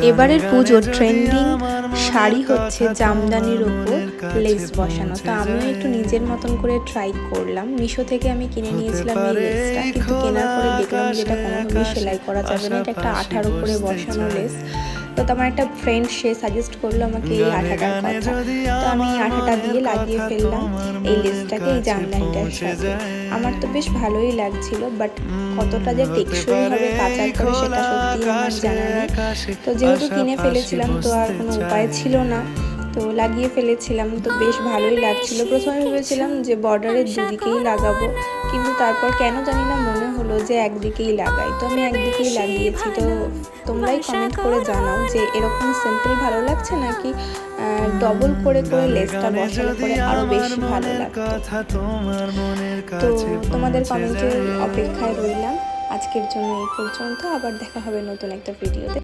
এবারের পুজোর ট্রেন্ডিং শাড়ি হচ্ছে জামদানির ওপর লেস বসানো। তো আমিও একটু নিজের মতন করে ট্রাই করলাম। মিশো থেকে আমি কিনে নিয়েছিলাম এই লেসটা, কিন্তু কেনার পরে দেখলাম যে এটা কোনোভাবেই সেলাই করা যাবে না, এটা একটা আঠার উপরে বসানো লেস। তো আমার একটা ফ্রেন্ড সে সাজেস্ট করলো আমাকে এই আঠাটার কথা, তো আমি এই আঠাটা দিয়ে লাগিয়ে ফেললাম এই লেসটাকে এই জামদানিটার সাথে। আমার তো বেশ ভালোই লাগছিল, বাট কতটা যে টেকসই হবে কাচার পরে সেটা সত্যি আমার জানা নেই। তো যেহেতু কিনে ফেলেছিলাম তো আর কোনো উপায় ছিল না, তো লাগিয়ে ফেলেছিলাম। তো বেশ ভালোই লাগছিল। প্রথমে ভেবেছিলাম যে বর্ডারের দুদিকেই লাগাবো, কিন্তু তারপর কেন জানি না মনে হলো যে একদিকেই লাগাই, তো আমি একদিকেই লাগিয়েছি। তো তোমরাই কমেন্ট করে জানাও যে এরকম সিম্পল ভালো লাগছে নাকি ডবল করে করে লেসটা বসালে পরে আরও বেশি ভালো লাগতো। তো তোমাদের কমেন্টের অপেক্ষায় রইলাম। আজকের জন্য এই পর্যন্ত, আবার দেখা হবে নতুন একটা ভিডিওতে।